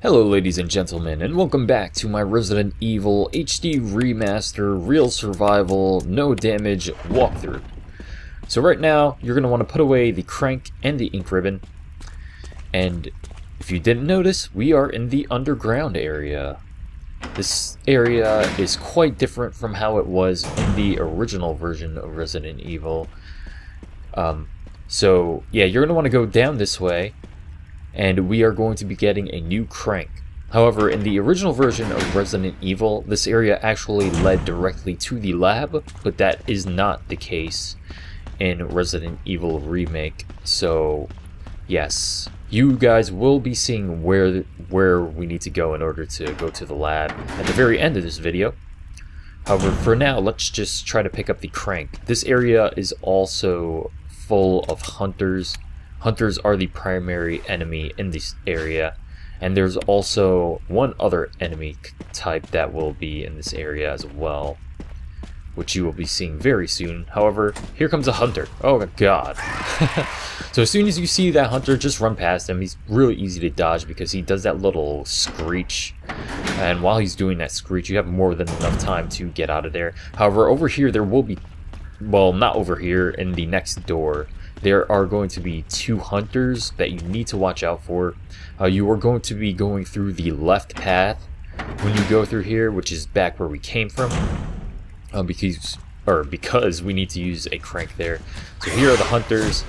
Hello ladies and gentlemen, and welcome back to my Resident Evil HD Remaster Real Survival No Damage walkthrough. So right now, you're going to want to put away the crank and the ink ribbon. And if you didn't notice, we are in the underground area. This area is quite different from how it was in the original version of Resident Evil. So yeah, you're going to want to go down this way. And we are going to be getting a new crank. However, in the original version of Resident Evil, this area actually led directly to the lab, but that is not the case in Resident Evil Remake. So, yes, you guys will be seeing where we need to go in order to go to the lab at the very end of this video. However, for now, let's just try to pick up the crank. This area is also full of hunters. Hunters are the primary enemy in this area, and there's also one other enemy type that will be in this area as well, which you will be seeing very soon. However, here comes a hunter. Oh my god. So as soon as you see that hunter, just run past him. He's really easy to dodge because he does that little screech, and while he's doing that screech, you have more than enough time to get out of there. However, over here there will be, well, not over here, in the next door, there are going to be two hunters that you need to watch out for. You are going to be going through the left path when you go through here, which is back where we came from, because we need to use a crank there. So here are the hunters.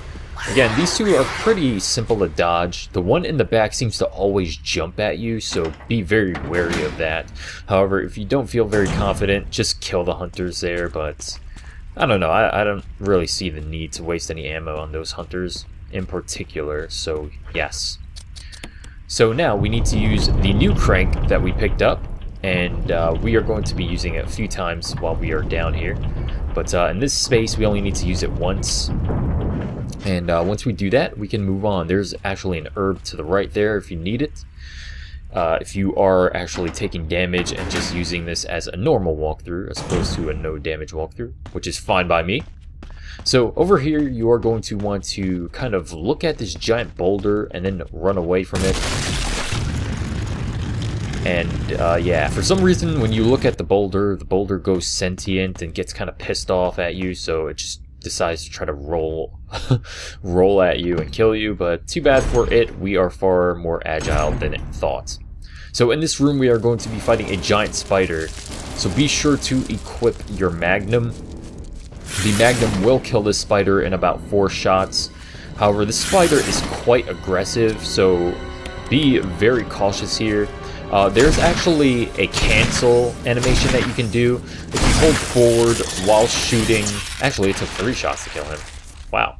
Again, these two are pretty simple to dodge. The one in the back seems to always jump at you, so be very wary of that. However, if you don't feel very confident, just kill the hunters there, but I don't know, I don't really see the need to waste any ammo on those hunters in particular, so yes. So now we need to use the new crank that we picked up, and we are going to be using it a few times while we are down here. But in this space, we only need to use it once. And once we do that, we can move on. There's actually an herb to the right there if you need it. If you are actually taking damage and just using this as a normal walkthrough as opposed to a no damage walkthrough, which is fine by me. So over here you are going to want to kind of look at this giant boulder and then run away from it. And yeah, for some reason when you look at the boulder goes sentient and gets kind of pissed off at you, so it just decides to try to roll at you and kill you, but too bad for it, we are far more agile than it thought. So in this room we are going to be fighting a giant spider, so be sure to equip your magnum. The magnum will kill this spider in about 4 shots. However, this spider is quite aggressive, so be very cautious here. There's actually a cancel animation that you can do. If you hold forward while shooting, actually it took 3 shots to kill him. Wow.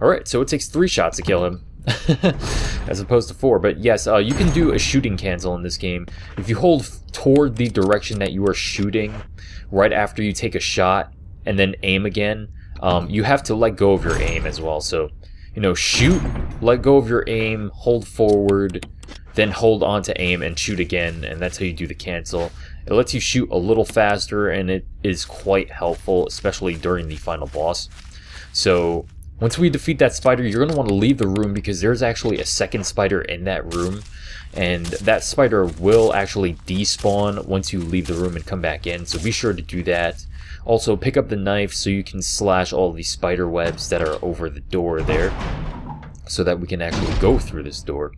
Alright, so it takes 3 shots to kill him, as opposed to 4. But yes, you can do a shooting cancel in this game. If you hold toward the direction that you are shooting right after you take a shot, and then aim again, you have to let go of your aim as well. So, you know, shoot, let go of your aim, hold forward, then hold on to aim and shoot again, and that's how you do the cancel. It lets you shoot a little faster, and it is quite helpful, especially during the final boss. So once we defeat that spider, you're going to want to leave the room because there's actually a second spider in that room, and that spider will actually despawn once you leave the room and come back in, so be sure to do that. Also, pick up the knife so you can slash all the spider webs that are over the door there, so that we can actually go through this door.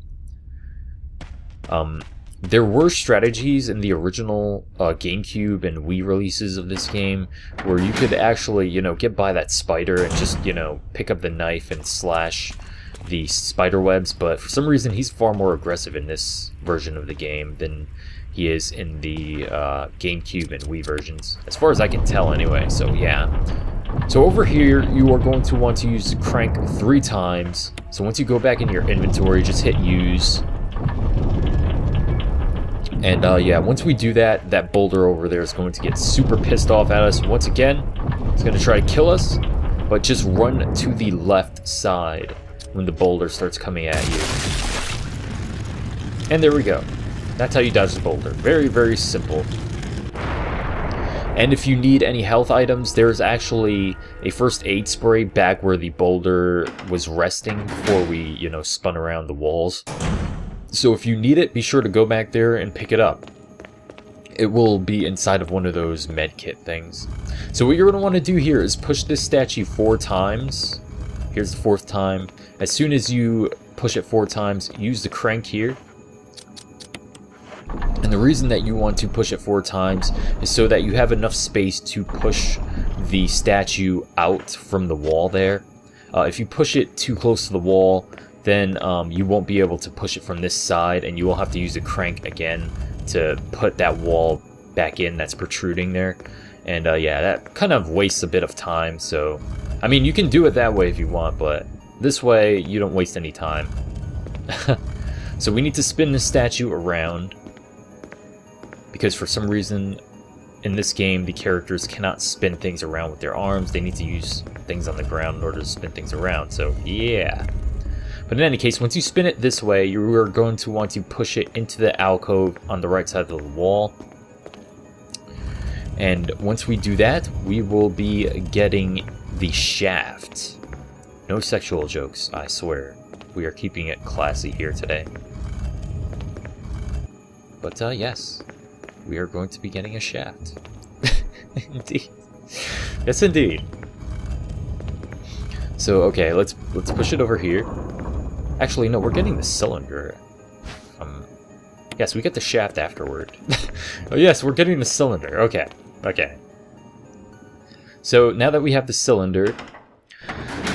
There were strategies in the original GameCube and Wii releases of this game where you could actually, you know, get by that spider and just, you know, pick up the knife and slash the spider webs, but for some reason he's far more aggressive in this version of the game than he is in the GameCube and Wii versions, as far as I can tell anyway, so yeah. So over here, you are going to want to use the crank 3 times, so once you go back in your inventory, just hit use. And yeah, once we do that, that boulder over there is going to get super pissed off at us once again. It's going to try to kill us, but just run to the left side when the boulder starts coming at you. And there we go. That's how you dodge the boulder. Very, very simple. And if you need any health items, there's actually a first aid spray back where the boulder was resting before we, you know, spun around the walls. So if you need it, be sure to go back there and pick it up. It will be inside of one of those medkit things. So what you're going to want to do here is push this statue 4 times. Here's the 4th time. As soon as you push it 4 times, use the crank here. And the reason that you want to push it 4 times is so that you have enough space to push the statue out from the wall there. If you push it too close to the wall, then you won't be able to push it from this side, and you will have to use the crank again to put that wall back in that's protruding there. And yeah, that kind of wastes a bit of time. So I mean, you can do it that way if you want, but this way you don't waste any time. So we need to spin the statue around, because for some reason in this game the characters cannot spin things around with their arms. They need to use things on the ground in order to spin things around. So yeah. But in any case, once you spin it this way, you are going to want to push it into the alcove on the right side of the wall. And once we do that, we will be getting the shaft. No sexual jokes, I swear. We are keeping it classy here today. But yes, we are going to be getting a shaft. Indeed. Yes, indeed. So okay, let's push it over here. Actually, no, we're getting the cylinder. Yes, we get the shaft afterward. Oh yes, we're getting the cylinder. Okay, okay. So now that we have the cylinder,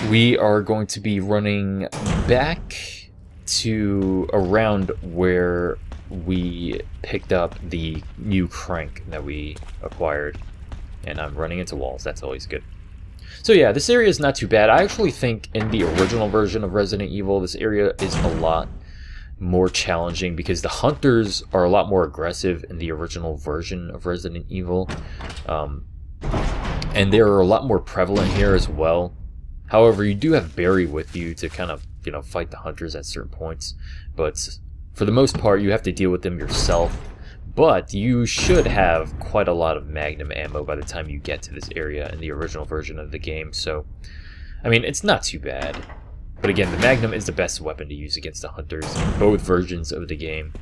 we are going to be running back to around where we picked up the new crank that we acquired. And I'm running into walls, that's always good. So yeah, this area is not too bad. I actually think in the original version of Resident Evil, this area is a lot more challenging because the hunters are a lot more aggressive in the original version of Resident Evil. And they are a lot more prevalent here as well. However, you do have Barry with you to kind of, you know, fight the hunters at certain points. But for the most part, you have to deal with them yourself. But you should have quite a lot of Magnum ammo by the time you get to this area in the original version of the game. So, I mean, it's not too bad. But again, the Magnum is the best weapon to use against the hunters in both versions of the game.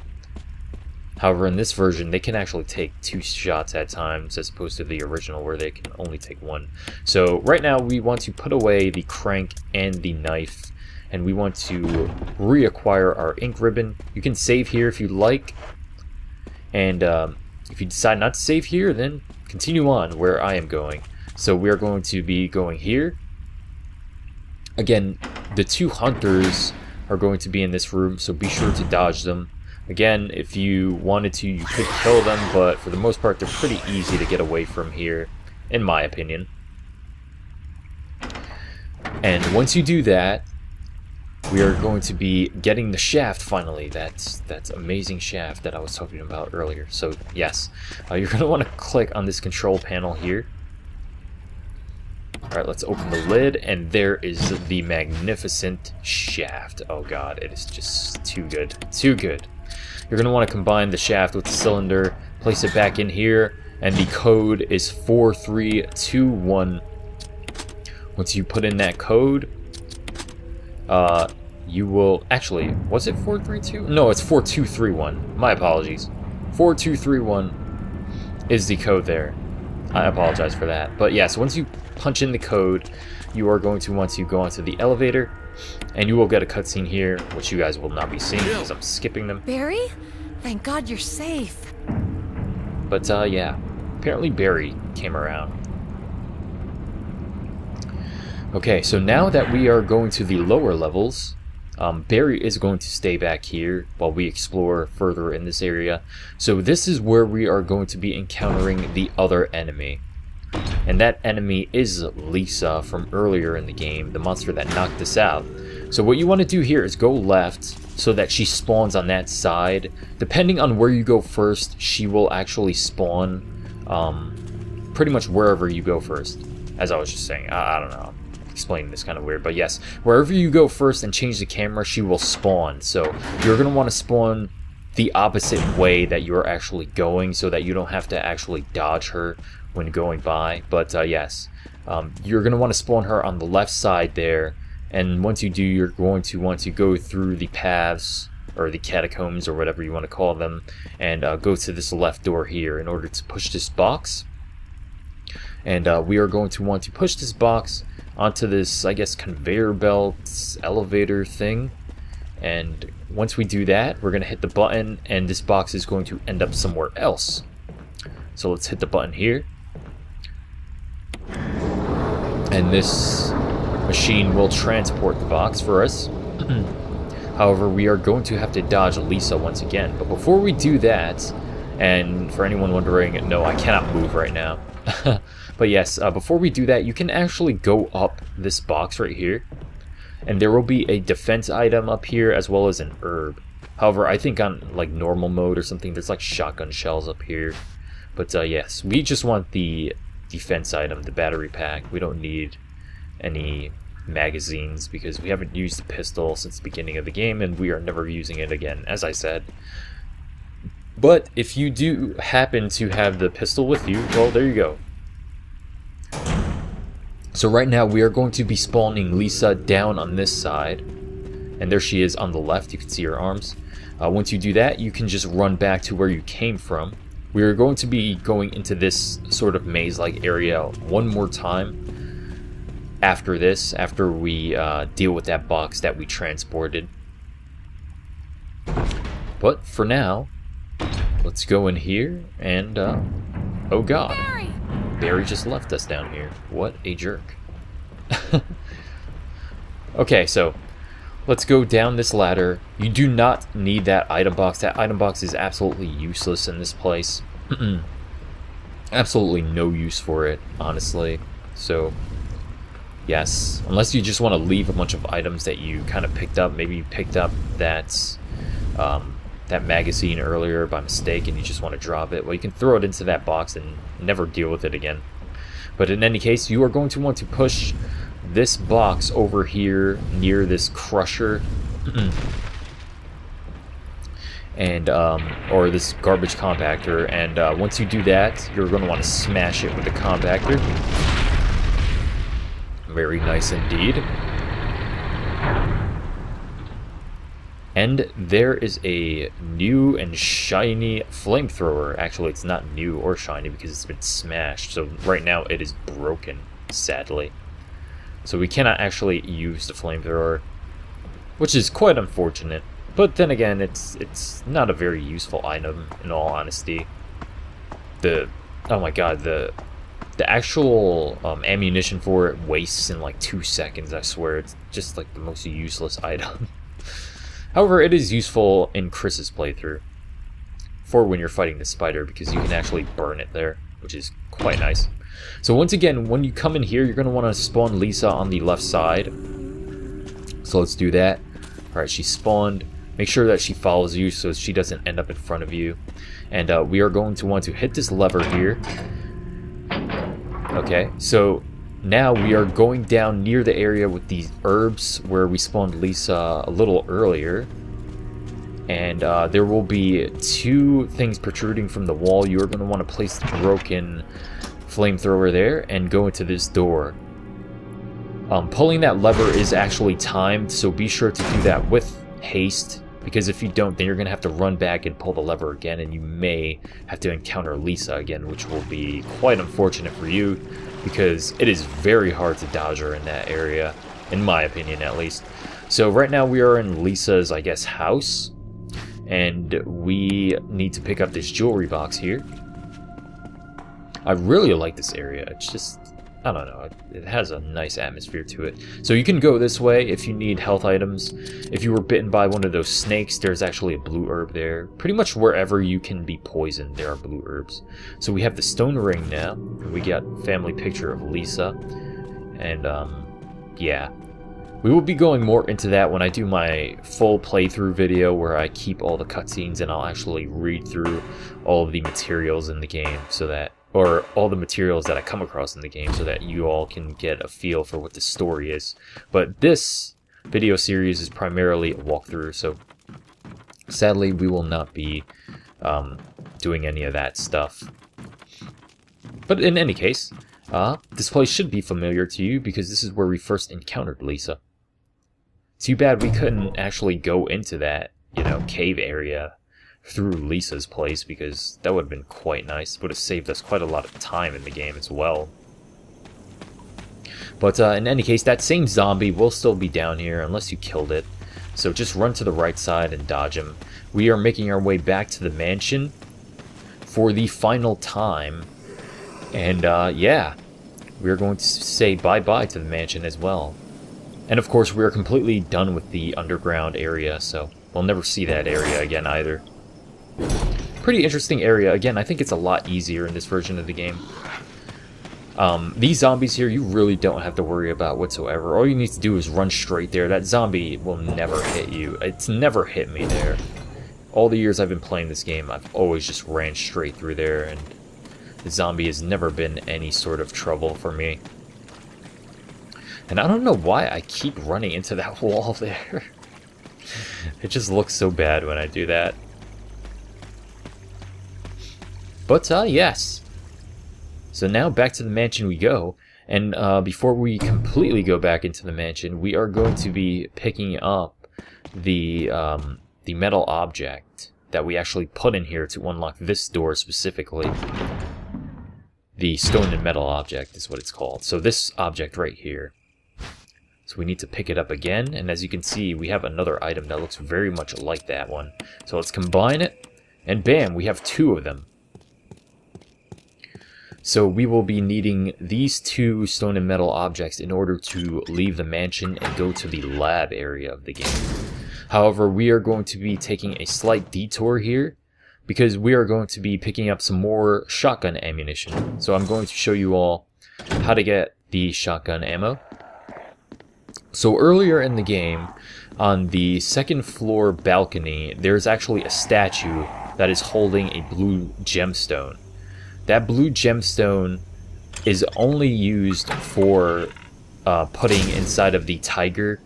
However, in this version, they can actually take 2 shots at times as opposed to the original where they can only take 1. So right now we want to put away the crank and the knife, and we want to reacquire our ink ribbon. You can save here if you like. And if you decide not to save here, then continue on where I am going. So we are going to be going here. Again, the 2 hunters are going to be in this room, so be sure to dodge them. Again, if you wanted to, you could kill them, but for the most part, they're pretty easy to get away from here, in my opinion. And once you do that, we are going to be getting the shaft finally. That's amazing shaft that I was talking about earlier. So yes, you're going to want to click on this control panel here. Alright, let's open the lid, and there is the magnificent shaft. Oh god, it is just too good. Too good. You're going to want to combine the shaft with the cylinder, place it back in here, and the code is 4321. Once you put in that code, you will... Actually, was it 432? No, it's 4231. My apologies. 4231 is the code there. I apologize for that. But yes, once you punch in the code, you are going to want to go onto the elevator, and you will get a cutscene here, which you guys will not be seeing because I'm skipping them. Barry? Thank God you're safe. But yeah, apparently Barry came around. Okay, so now that we are going to the lower levels, Barry is going to stay back here while we explore further in this area. So this is where we are going to be encountering the other enemy. And that enemy is Lisa from earlier in the game, the monster that knocked us out. So what you want to do here is go left so that she spawns on that side. Depending on where you go first, she will actually spawn pretty much wherever you go first. As I was just saying, I don't know. Explaining this kind of weird, but yes, wherever you go first and change the camera, she will spawn. So you're going to want to spawn the opposite way that you're actually going so that you don't have to actually dodge her when going by. But yes, you're going to want to spawn her on the left side there, and once you do, you're going to want to go through the paths or the catacombs, or whatever you want to call them, and go to this left door here in order to push this box. And we are going to want to push this box onto this, I guess, conveyor belt elevator thing. And once we do that, we're going to hit the button, and this box is going to end up somewhere else. So let's hit the button here. And this machine will transport the box for us. However, we are going to have to dodge Lisa once again. But before we do that, and for anyone wondering, no, I cannot move right now. But yes, before we do that, you can actually go up this box right here. And there will be a defense item up here as well as an herb. However, I think on like normal mode or something, there's like shotgun shells up here. But yes, we just want the defense item, the battery pack. We don't need any magazines because we haven't used the pistol since the beginning of the game, and we are never using it again, as I said. But if you do happen to have the pistol with you, well, there you go. So right now we are going to be spawning Lisa down on this side, and there she is on the left. You can see her arms. Once you do that, you can just run back to where you came from. We are going to be going into this sort of maze-like area one more time after this, after we deal with that box that we transported. But for now, let's go in here and, oh god. Barry just left us down here. What a jerk. Okay, so let's go down this ladder. You do not need that item box. That item box is absolutely useless in this place. Absolutely no use for it, honestly. So, yes, unless you just want to leave a bunch of items that you kind of picked up. Maybe you picked up that that magazine earlier by mistake and you just want to drop it. Well, you can throw it into that box and never deal with it again. But in any case, you are going to want to push this box over here near this crusher and or this garbage compactor, and once you do that, you're going to want to smash it with the compactor. Very nice indeed. And there is a new and shiny flamethrower. Actually, it's not new or shiny because it's been smashed. So right now it is broken, sadly. So we cannot actually use the flamethrower, which is quite unfortunate. But then again, it's not a very useful item in all honesty. Oh my god, the actual ammunition for it wastes in like 2 seconds, I swear. It's just like the most useless item. However, it is useful in Chris's playthrough for when you're fighting the spider because you can actually burn it there, which is quite nice. So once again, when you come in here, you're going to want to spawn Lisa on the left side. So let's do that. Alright, she spawned. Make sure that she follows you so she doesn't end up in front of you. And we are going to want to hit this lever here. Okay, so now we are going down near the area with these herbs where we spawned Lisa a little earlier. And there will be 2 things protruding from the wall. You are going to want to place the broken flamethrower there and go into this door. Pulling that lever is actually timed, so be sure to do that with haste, because if you don't, then you're going to have to run back and pull the lever again, and you may have to encounter Lisa again, which will be quite unfortunate for you, because it is very hard to dodge her in that area, in my opinion at least. So right now we are in Lisa's, I guess, house, and we need to pick up this jewelry box here. I really like this area. It's just, I don't know, it has a nice atmosphere to it. So you can go this way if you need health items. If you were bitten by one of those snakes, there's actually a blue herb there. Pretty much wherever you can be poisoned, there are blue herbs. So we have the stone ring now. We got family picture of Lisa. And, yeah. We will be going more into that when I do my full playthrough video where I keep all the cutscenes and I'll actually read through all of the materials in the game so that, or all the materials that I come across in the game so that you all can get a feel for what the story is. But this video series is primarily a walkthrough, so sadly we will not be doing any of that stuff. But in any case, this place should be familiar to you because this is where we first encountered Lisa. Too bad we couldn't actually go into that you know, cave area through Lisa's place, because that would have been quite nice. Would have saved us quite a lot of time in the game as well. But in any case, that same zombie will still be down here unless you killed it. So just run to the right side and dodge him. We are making our way back to the mansion for the final time. And yeah, we're going to say bye-bye to the mansion as well. And of course, we're completely done with the underground area, so we'll never see that area again either. Pretty interesting area. Again, I think it's a lot easier in this version of the game. These zombies here, you really don't have to worry about whatsoever. All you need to do is run straight there. That zombie will never hit you. It's never hit me there. All the years I've been playing this game, I've always just ran straight through there, and the zombie has never been any sort of trouble for me. And I don't know why I keep running into that wall there. It just looks so bad when I do that. But, yes. So now back to the mansion we go. And before we completely go back into the mansion, we are going to be picking up the metal object that we actually put in here to unlock this door specifically. The stone and metal object is what it's called. So this object right here. So we need to pick it up again, and as you can see, we have another item that looks very much like that one. So let's combine it, and bam, we have two of them. So we will be needing these two stone and metal objects in order to leave the mansion and go to the lab area of the game. However, we are going to be taking a slight detour here, because we are going to be picking up some more shotgun ammunition. So I'm going to show you all how to get the shotgun ammo. So earlier in the game, on the second floor balcony, there's actually a statue that is holding a blue gemstone. That blue gemstone is only used for putting inside of the tiger.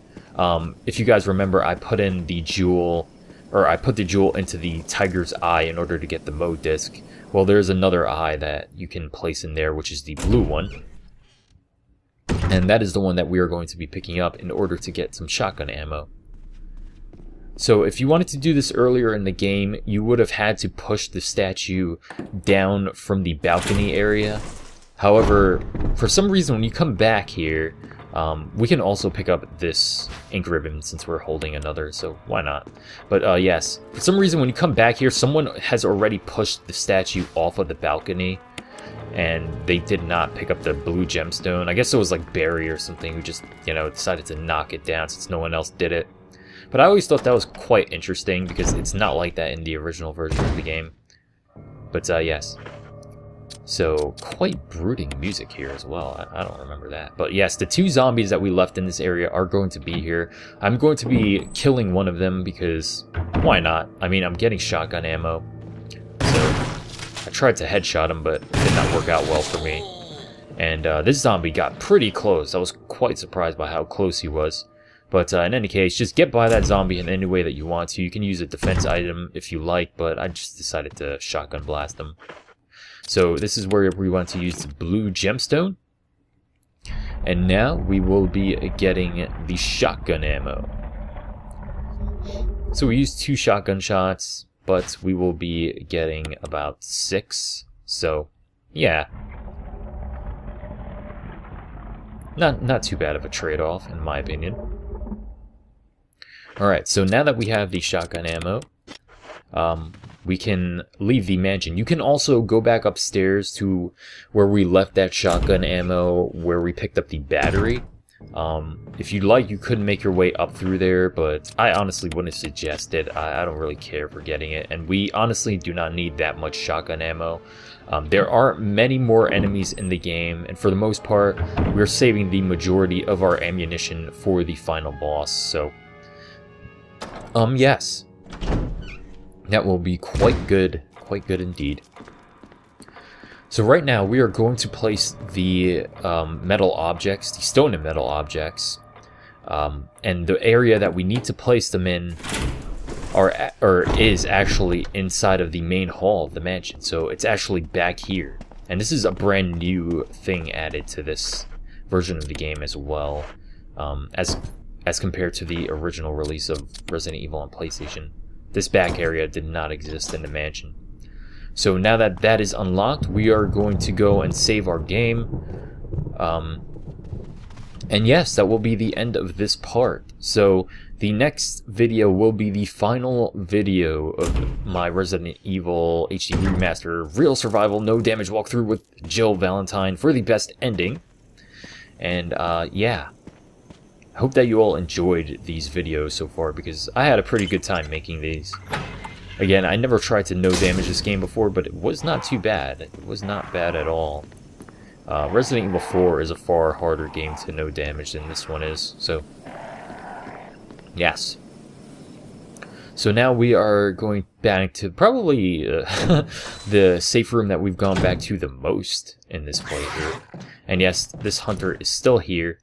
If you guys remember, I put in the jewel, or I put the jewel into the tiger's eye in order to get the mode disc. Well, there's another eye that you can place in there, which is the blue one. And that is the one that we are going to be picking up in order to get some shotgun ammo. So if you wanted to do this earlier in the game, you would have had to push the statue down from the balcony area. However, for some reason when you come back here, we can also pick up this ink ribbon since we're holding another, so why not? But yes, for some reason when you come back here, someone has already pushed the statue off of the balcony, and they did not pick up the blue gemstone. I guess it was like Barry or something who just, you know, decided to knock it down since no one else did it. But I always thought that was quite interesting because it's not like that in the original version of the game. But yes. So, quite brooding music here as well. I don't remember that. But yes, the two zombies that we left in this area are going to be here. I'm going to be killing one of them because, why not? I mean, I'm getting shotgun ammo. So, I tried to headshot him, but it did not work out well for me. And this zombie got pretty close. I was quite surprised by how close he was. But in any case, just get by that zombie in any way that you want to. You can use a defense item if you like, but I just decided to shotgun blast him. So this is where we want to use the blue gemstone. And now we will be getting the shotgun ammo. So we used 2 shotgun shots, but we will be getting about 6. So, yeah. Not too bad of a trade-off, in my opinion. Alright, so now that we have the shotgun ammo, we can leave the mansion. You can also go back upstairs to where we left that shotgun ammo, where we picked up the battery. If you'd like, you could make your way up through there, but I honestly wouldn't suggest it. I don't really care for getting it, and we honestly do not need that much shotgun ammo. There are many more enemies in the game, and for the most part, we're saving the majority of our ammunition for the final boss, so... yes. That will be quite good indeed. So right now, we are going to place the metal objects, the stone and metal objects, and the area that we need to place them in is actually inside of the main hall of the mansion. So it's actually back here. And this is a brand new thing added to this version of the game as well, as compared to the original release of Resident Evil on PlayStation. this back area did not exist in the mansion. So now that that is unlocked, we are going to go and save our game. And yes, that will be the end of this part. So the next video will be the final video of my Resident Evil HD Remaster Real Survival No Damage walkthrough with Jill Valentine for the best ending. And yeah, I hope that you all enjoyed these videos so far, because I had a pretty good time making these. Again, I never tried to no damage this game before, but it was not too bad. It was not bad at all. Resident Evil 4 is a far harder game to no damage than this one is, so yes. So now we are going back to probably the safe room that we've gone back to the most in this playthrough. And yes, this hunter is still here.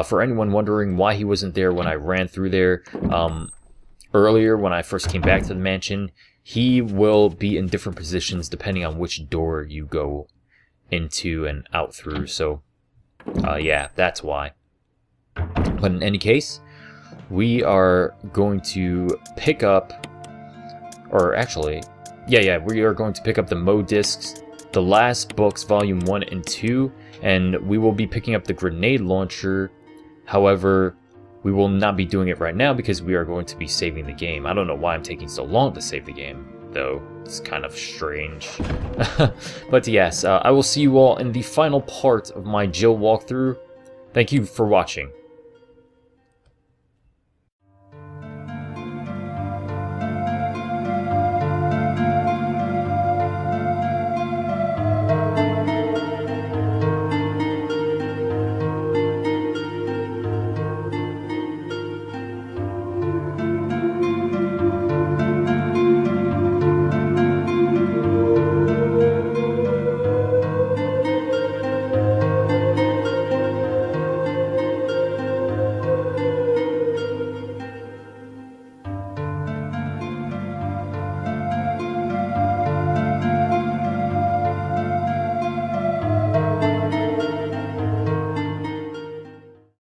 For anyone wondering why he wasn't there when I ran through there earlier when I first came back to the mansion, he will be in different positions depending on which door you go into and out through. So yeah, that's why. But in any case, we are going to pick up, or actually, yeah, we are going to pick up the Mo discs, the last books, volume 1 and 2, and we will be picking up the grenade launcher. However, we will not be doing it right now because we are going to be saving the game. I don't know why I'm taking so long to save the game, though. It's kind of strange. But yes, I will see you all in the final part of my Jill walkthrough. Thank you for watching.